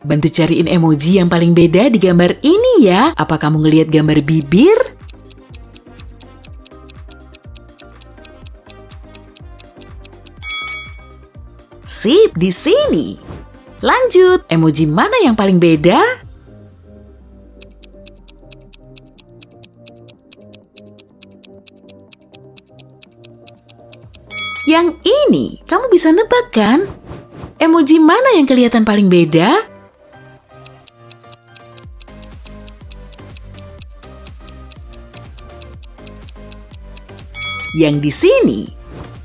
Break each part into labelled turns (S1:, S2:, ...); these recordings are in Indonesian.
S1: Bantu cariin emoji yang paling beda di gambar ini ya. Apa kamu ngelihat gambar bibir? Sip, di sini. Lanjut, emoji mana yang paling beda? Yang ini, kamu bisa nebak kan? Emoji mana yang kelihatan paling beda? Yang di sini.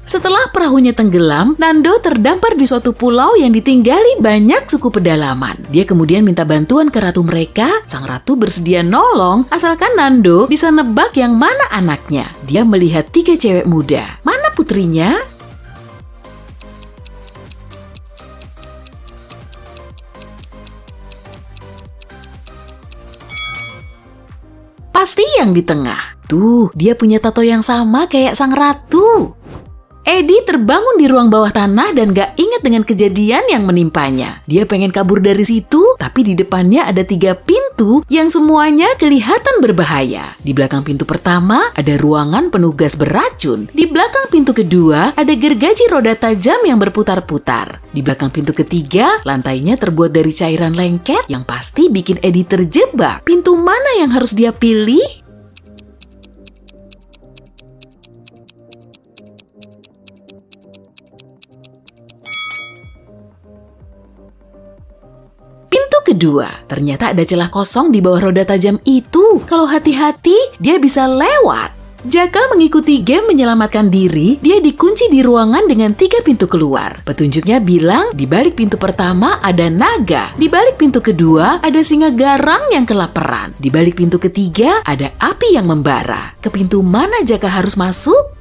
S1: Setelah perahunya tenggelam, Nando terdampar di suatu pulau yang ditinggali banyak suku pedalaman. Dia kemudian minta bantuan ke ratu mereka. Sang ratu bersedia nolong, asalkan Nando bisa nebak yang mana anaknya. Dia melihat 3 cewek muda. Mana putrinya? Pasti yang di tengah. Tuh, dia punya tato yang sama kayak sang ratu. Eddie terbangun di ruang bawah tanah dan gak ingat dengan kejadian yang menimpanya. Dia pengen kabur dari situ, tapi di depannya ada 3 pintu yang semuanya kelihatan berbahaya. Di belakang pintu pertama ada ruangan penuh gas beracun. Di belakang pintu kedua ada gergaji roda tajam yang berputar-putar. Di belakang pintu ketiga, lantainya terbuat dari cairan lengket yang pasti bikin Eddie terjebak. Pintu mana yang harus dia pilih? Kedua, ternyata ada celah kosong di bawah roda tajam itu. Kalau hati-hati, dia bisa lewat. Jaka mengikuti game menyelamatkan diri, dia dikunci di ruangan dengan 3 pintu keluar. Petunjuknya bilang di balik pintu pertama ada naga, di balik pintu kedua ada singa garang yang kelaparan, di balik pintu ketiga ada api yang membara. Ke pintu mana Jaka harus masuk?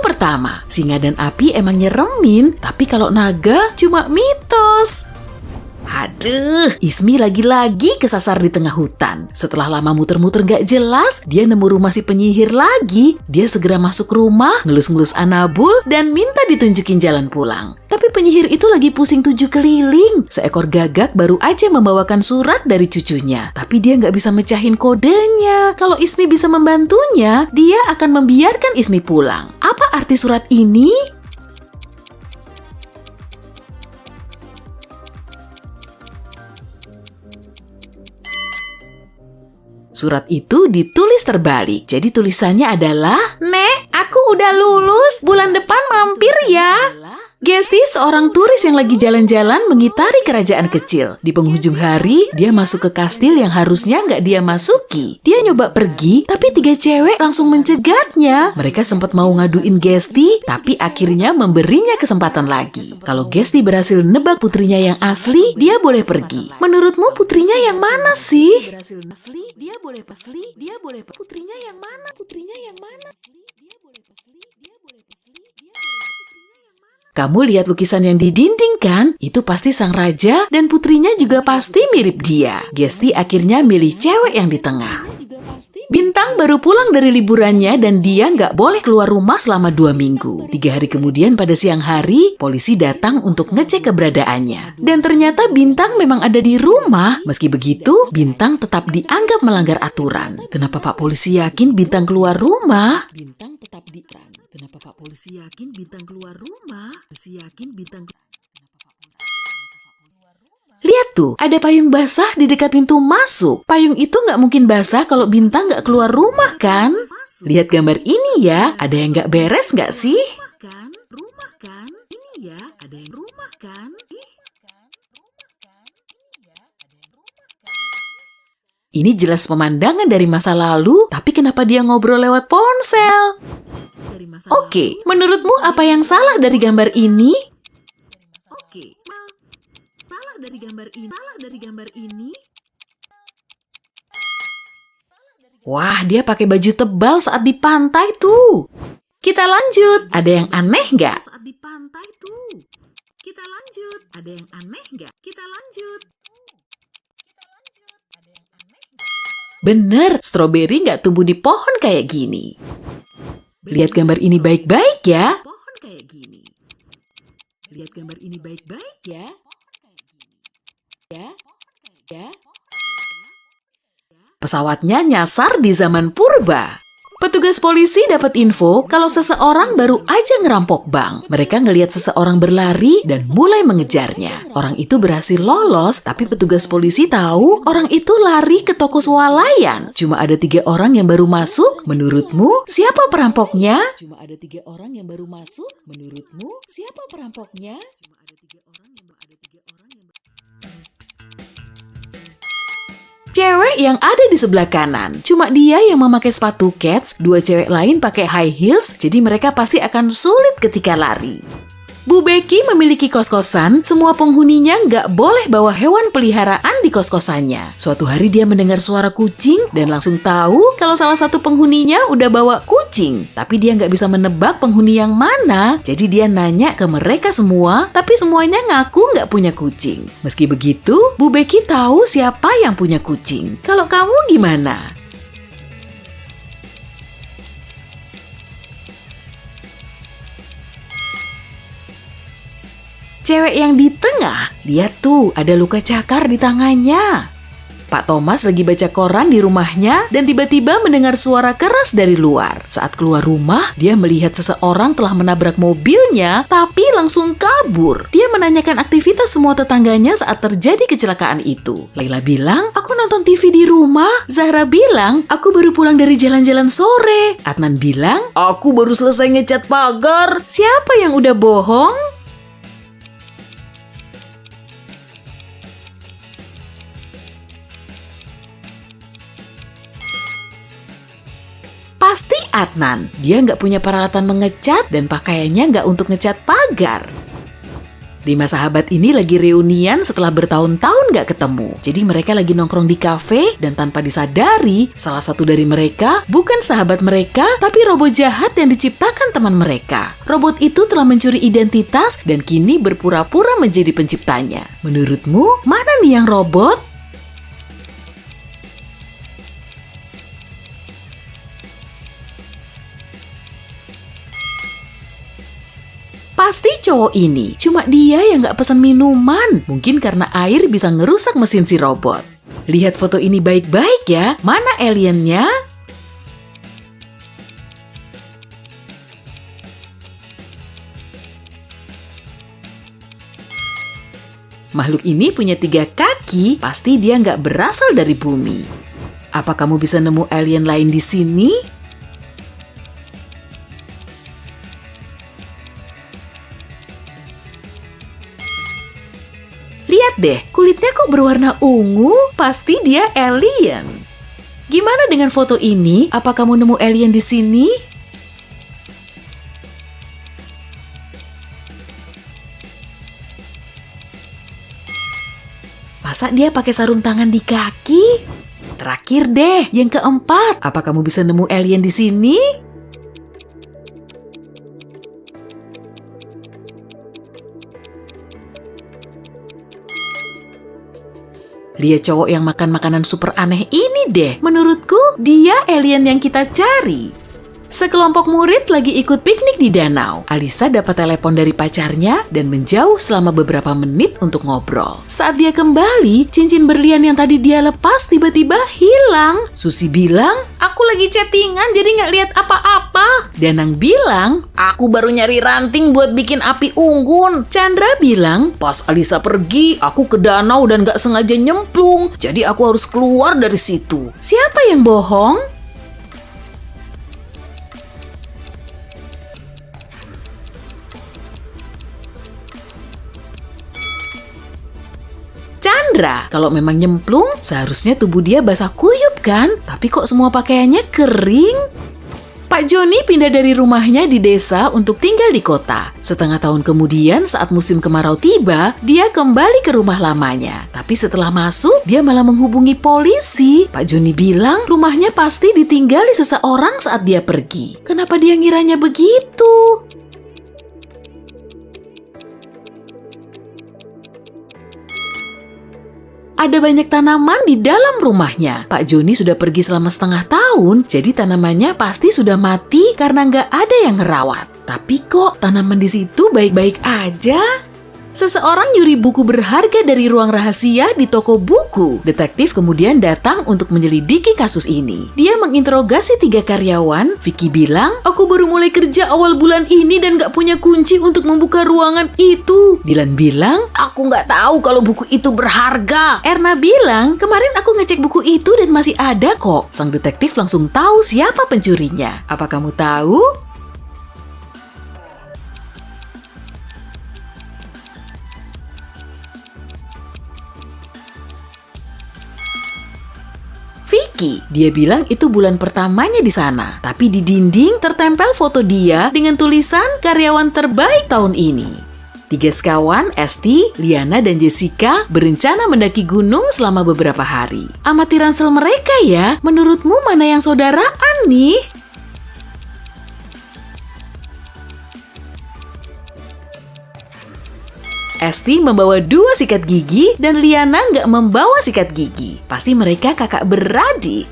S1: Pertama, singa dan api emang nyeremin, tapi kalau naga cuma mitos. Aduh, Ismi lagi-lagi kesasar di tengah hutan. Setelah lama muter-muter gak jelas, dia nemu rumah si penyihir lagi. Dia segera masuk rumah, ngelus-ngelus anabul, dan minta ditunjukin jalan pulang. Tapi penyihir itu lagi pusing 7 keliling. Seekor gagak baru aja membawakan surat dari cucunya. Tapi dia gak bisa mecahin kodenya. Kalau Ismi bisa membantunya, dia akan membiarkan Ismi pulang. Apa arti surat ini? Surat itu ditulis terbalik. Jadi tulisannya adalah, "Nek, aku udah lulus. Bulan depan mampir ya." Gesti seorang turis yang lagi jalan-jalan mengitari kerajaan kecil. Di penghujung hari, dia masuk ke kastil yang harusnya nggak dia masuki. Dia nyoba pergi, tapi 3 cewek langsung mencegatnya. Mereka sempat mau ngaduin Gesti, tapi akhirnya memberinya kesempatan lagi. Kalau Gesti berhasil nebak putrinya yang asli, dia boleh pergi. Menurutmu putrinya yang mana sih? Putrinya yang mana? Kamu lihat lukisan yang di dinding kan? Itu pasti sang raja dan putrinya juga pasti mirip dia. Gesti akhirnya milih cewek yang di tengah. Bintang baru pulang dari liburannya dan dia nggak boleh keluar rumah selama 2 minggu. 3 hari kemudian pada siang hari, polisi datang untuk ngecek keberadaannya. Dan ternyata Bintang memang ada di rumah. Meski begitu, Bintang tetap dianggap melanggar aturan. Kenapa Pak Polisi yakin Bintang keluar rumah? Kenapa Pak Polisi yakin Bintang keluar rumah? Lihat tuh, ada payung basah di dekat pintu masuk. Payung itu nggak mungkin basah kalau Bintang nggak keluar rumah kan? Lihat gambar ini ya, ada yang nggak beres nggak sih? Ini jelas pemandangan dari masa lalu, tapi kenapa dia ngobrol lewat ponsel? Oke, menurutmu apa yang salah dari gambar ini? Wah, dia pakai baju tebal saat di pantai tuh. Kita lanjut. Ada yang aneh nggak? Bener, stroberi nggak tumbuh di pohon kayak gini. Lihat gambar ini baik-baik ya. Pohon kayak gini. Lihat gambar ini baik-baik ya. Ya. Pesawatnya nyasar di zaman purba. Petugas polisi dapat info kalau seseorang baru aja ngerampok bank. Mereka ngelihat seseorang berlari dan mulai mengejarnya. Orang itu berhasil lolos, tapi petugas polisi tahu orang itu lari ke toko swalayan. Cuma ada 3 orang yang baru masuk. Menurutmu, siapa perampoknya? Cuma ada 3 orang yang baru masuk. Menurutmu, siapa perampoknya? Cuma ada 3 orang yang Cewek yang ada di sebelah kanan. Cuma dia yang memakai sepatu kets, 2 cewek lain pakai high heels, jadi mereka pasti akan sulit ketika lari. Bu Becky memiliki kos-kosan, semua penghuninya nggak boleh bawa hewan peliharaan di kos-kosannya. Suatu hari dia mendengar suara kucing dan langsung tahu kalau salah satu penghuninya udah bawa kucing. Tapi dia nggak bisa menebak penghuni yang mana, jadi dia nanya ke mereka semua, tapi semuanya ngaku nggak punya kucing. Meski begitu, Bu Becky tahu siapa yang punya kucing. Kalau kamu gimana? Cewek yang di tengah, lihat tuh ada luka cakar di tangannya. Pak Thomas lagi baca koran di rumahnya dan tiba-tiba mendengar suara keras dari luar. Saat keluar rumah, dia melihat seseorang telah menabrak mobilnya tapi langsung kabur. Dia menanyakan aktivitas semua tetangganya saat terjadi kecelakaan itu. Laila bilang, aku nonton TV di rumah. Zahra bilang, aku baru pulang dari jalan-jalan sore. Adnan bilang, aku baru selesai ngecat pagar. Siapa yang udah bohong? Pasti Adnan. Dia nggak punya peralatan mengecat dan pakaiannya nggak untuk ngecat pagar. 5 sahabat ini lagi reunian setelah bertahun-tahun nggak ketemu. Jadi mereka lagi nongkrong di kafe dan tanpa disadari, salah satu dari mereka bukan sahabat mereka, tapi robot jahat yang diciptakan teman mereka. Robot itu telah mencuri identitas dan kini berpura-pura menjadi penciptanya. Menurutmu, mana nih yang robot? Pasti cowok ini, cuma dia yang nggak pesan minuman. Mungkin karena air bisa ngerusak mesin si robot. Lihat foto ini baik-baik ya, mana aliennya? Makhluk ini punya 3 kaki, pasti dia nggak berasal dari bumi. Apa kamu bisa nemu alien lain di sini? Lihat deh, kulitnya kok berwarna ungu? Pasti dia alien. Gimana dengan foto ini? Apa kamu nemu alien di sini? Masa dia pakai sarung tangan di kaki? Terakhir deh, yang keempat. Apa kamu bisa nemu alien di sini? Lihat cowok yang makan makanan super aneh ini deh. Menurutku, dia alien yang kita cari. Sekelompok murid lagi ikut piknik di danau. Alisa dapat telepon dari pacarnya dan menjauh selama beberapa menit untuk ngobrol. Saat dia kembali, cincin berlian yang tadi dia lepas tiba-tiba hilang. Susi bilang, aku lagi chattingan jadi nggak lihat apa-apa. Danang bilang, aku baru nyari ranting buat bikin api unggun. Chandra bilang, pas Alisa pergi, aku ke danau dan nggak sengaja nyemplung. Jadi aku harus keluar dari situ. Siapa yang bohong? Chandra, kalau memang nyemplung, seharusnya tubuh dia basah kuyup kan? Tapi kok semua pakaiannya kering? Pak Joni pindah dari rumahnya di desa untuk tinggal di kota. Setengah tahun kemudian saat musim kemarau tiba, dia kembali ke rumah lamanya. Tapi setelah masuk, dia malah menghubungi polisi. Pak Joni bilang rumahnya pasti ditinggali seseorang saat dia pergi. Kenapa dia ngiranya begitu? Ada banyak tanaman di dalam rumahnya. Pak Joni sudah pergi selama setengah tahun. tahun, jadi tanamannya pasti sudah mati karena nggak ada yang ngerawat. Tapi kok tanaman di situ baik-baik aja? Seseorang nyuri buku berharga dari ruang rahasia di toko buku. Detektif kemudian datang untuk menyelidiki kasus ini. Dia menginterogasi 3 karyawan. Vicky bilang, aku baru mulai kerja awal bulan ini dan gak punya kunci untuk membuka ruangan itu. Dylan bilang, aku gak tahu kalau buku itu berharga. Erna bilang, kemarin aku ngecek buku itu dan masih ada kok. Sang detektif langsung tahu siapa pencurinya. Apa kamu tahu? Vicky, dia bilang itu bulan pertamanya di sana. Tapi di dinding tertempel foto dia dengan tulisan karyawan terbaik tahun ini. 3 sekawan, Esti, Liana, dan Jessica berencana mendaki gunung selama beberapa hari. Amati ransel mereka ya, menurutmu mana yang saudaraan nih? Esti membawa 2 sikat gigi dan Liana nggak membawa sikat gigi. Pasti mereka kakak beradik.